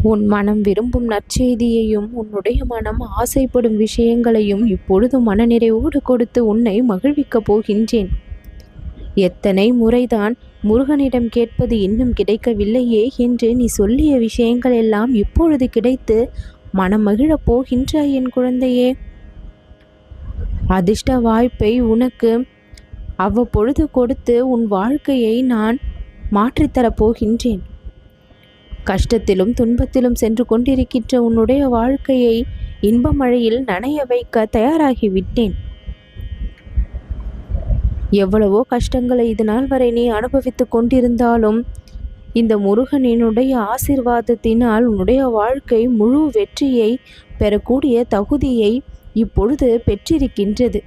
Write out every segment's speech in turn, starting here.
உன் மனம் விரும்பும் நற்செய்தியையும் உன்னுடைய மனம் ஆசைப்படும் விஷயங்களையும் இப்பொழுது மனநிறைவோடு கொடுத்து உன்னை மகிழ்விக்கப் போகின்றேன். எத்தனை முறைதான் முருகனிடம் கேட்பது இன்னும் கிடைக்கவில்லையே என்று நீ சொல்லிய விஷயங்கள் எல்லாம் இப்பொழுது கிடைத்து மனம் மகிழப் போகின்றாய் என் குழந்தையே. அதிர்ஷ்ட வாய்ப்பை உனக்கு அவ்வப்பொழுது கொடுத்து உன் வாழ்க்கையை நான் மாற்றித்தரப் போகின்றேன். கஷ்டத்திலும் துன்பத்திலும் சென்று கொண்டிருக்கின்ற உன்னுடைய வாழ்க்கையை இன்ப மழையில் நனைய வைக்க தயாராகிவிட்டேன். எவ்வளவோ கஷ்டங்களை இது நாள் வரை நீ அனுபவித்து கொண்டிருந்தாலும் இந்த முருகனினுடைய ஆசீர்வாதத்தினால் உன்னுடைய வாழ்க்கை முழு வெற்றியை பெறக்கூடிய தகுதியை இப்பொழுது பெற்றிருக்கின்றது.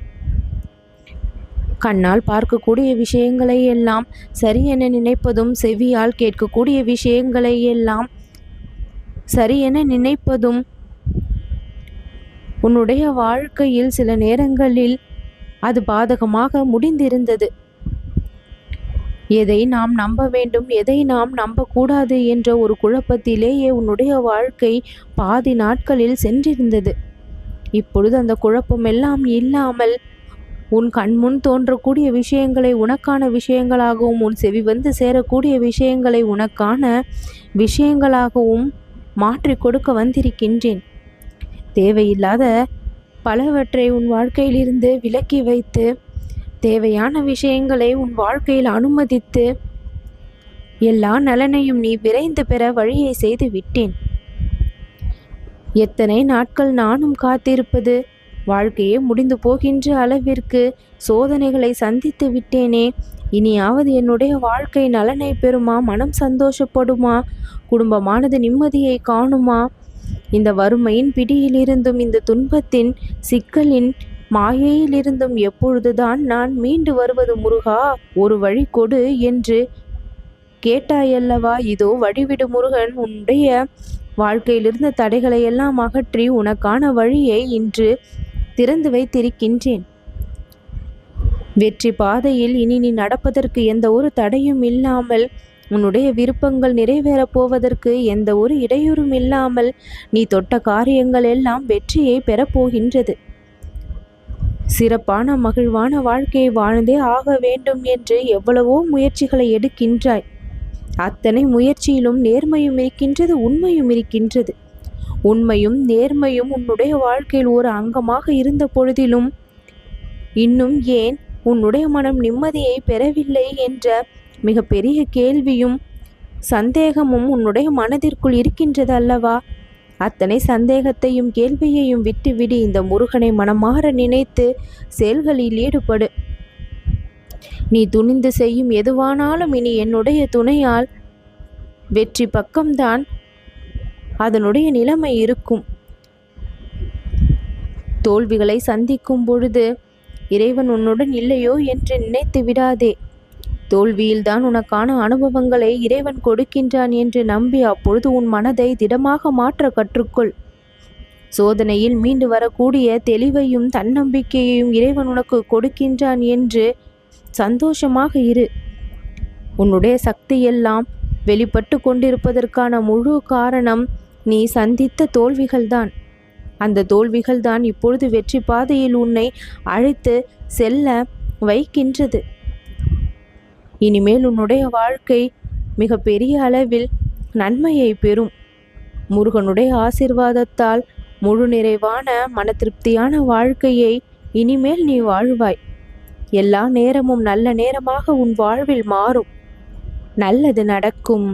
கண்ணால் பார்க்கக்கூடிய விஷயங்களை எல்லாம் சரி என நினைப்பதும், செவியால் கேட்கக்கூடிய விஷயங்களை எல்லாம் சரி என நினைப்பதும் உன்னுடைய வாழ்க்கையில் சில நேரங்களில் அது பாதகமாக முடிந்திருந்தது. எதை நாம் நம்ப வேண்டும், எதை நாம் நம்பக்கூடாது என்ற ஒரு குழப்பத்திலேயே உன்னுடைய வாழ்க்கை பாதி நாட்களில் சென்றிருந்தது. இப்பொழுது அந்த குழப்பம் எல்லாம் இல்லாமல் உன் கண்முன் தோன்றக்கூடிய விஷயங்களை உனக்கான விஷயங்களாகவும், உன் செவி வந்து சேரக்கூடிய விஷயங்களை உனக்கான விஷயங்களாகவும் மாற்றி கொடுக்க வந்திருக்கின்றேன். தேவையில்லாத பலவற்றை உன் வாழ்க்கையிலிருந்து விலக்கி வைத்து தேவையான விஷயங்களை உன் வாழ்க்கையில் அனுமதித்து எல்லா நலனையும் நீ விரைந்து பெற வழியை செய்து விட்டேன். எத்தனை நாட்கள் நானும் காத்திருப்பது? வாழ்க்கையே முடிந்து போகின்ற அளவிற்கு சோதனைகளை சந்தித்து விட்டேனே. இனியாவது என்னுடைய வாழ்க்கை நலனை பெறுமா? மனம் சந்தோஷப்படுமா? குடும்பமானது நிம்மதியை காணுமா? இந்த வறுமையின் பிடியிலிருந்தும், இந்த துன்பத்தின் சிக்கலின் மாயையிலிருந்தும் எப்பொழுதுதான் நான் மீண்டு வருவது முருகா? ஒரு வழி கொடு என்று கேட்டாயல்லவா? இதோ வழிவிடு முருகன். உன்னுடைய வாழ்க்கையிலிருந்த தடைகளை எல்லாம் அகற்றி உனக்கான வழியை இன்று திறந்து வைத்திருக்கின்றேன். வெற்றி பாதையில் இனி நீ நடப்பதற்கு எந்த ஒரு தடையும் இல்லாமல், உன்னுடைய விருப்பங்கள் நிறைவேறப் போவதற்கு எந்த ஒரு இடையூறும் இல்லாமல் நீ தொட்ட காரியங்கள் எல்லாம் வெற்றியை பெறப்போகின்றது. சிறப்பான மகிழ்வான வாழ்க்கையை வாழ்ந்தே ஆக வேண்டும் என்று எவ்வளவோ முயற்சிகளை எடுக்கின்றாய். அத்தனை முயற்சியிலும் நேர்மையும் இருக்கின்றது, உண்மையும் இருக்கின்றது. உண்மையும் நேர்மையும் உன்னுடைய வாழ்க்கையில் ஒரு அங்கமாக இருந்த பொழுதிலும் இன்னும் ஏன் உன்னுடைய மனம் நிம்மதியை பெறவில்லை என்ற மிக பெரிய கேள்வியும் சந்தேகமும் உன்னுடைய மனதிற்குள் இருக்கின்றது அல்லவா? அத்தனை சந்தேகத்தையும் கேள்வியையும் விட்டுவிடு. இந்த முருகனை மனமாற நினைத்து செயல்களில் ஈடுபடு. நீ துணிந்து செய்யும் எதுவானாலும் இனி என்னுடைய துணையால் வெற்றி பக்கம்தான் அதனுடைய நிலைமை இருக்கும். தோல்விகளை சந்திக்கும் பொழுது இறைவன் உன்னுடன் இல்லையோ என்று நினைத்து விடாதே. தோல்வியில்தான் உனக்கான அனுபவங்களை இறைவன் கொடுக்கின்றான் என்று நம்பி அப்பொழுது உன் மனதை திடமாக மாற்ற கற்றுக்கொள். சோதனையில் மீண்டு வரக்கூடிய தெளிவையும் தன்னம்பிக்கையையும் இறைவன் உனக்கு கொடுக்கின்றான் என்று சந்தோஷமாக இரு. உன்னுடைய சக்தியெல்லாம் வெளிப்பட்டு கொண்டிருப்பதற்கான முழு காரணம் நீ சந்தித்த தோல்விகள்தான். அந்த தோல்விகள்தான் இப்பொழுது வெற்றி பாதையில் உன்னை அழைத்து செல்ல வைக்கின்றது. இனிமேல் உன்னுடைய வாழ்க்கை மிக பெரிய அளவில் நன்மையை பெறும். முருகனுடைய ஆசீர்வாதத்தால் முழு நிறைவான மன திருப்தியான வாழ்க்கையை இனிமேல் நீ வாழ்வாய். எல்லா நேரமும் நல்ல நேரமாக உன் வாழ்வில் மாறும். நல்லது நடக்கும்.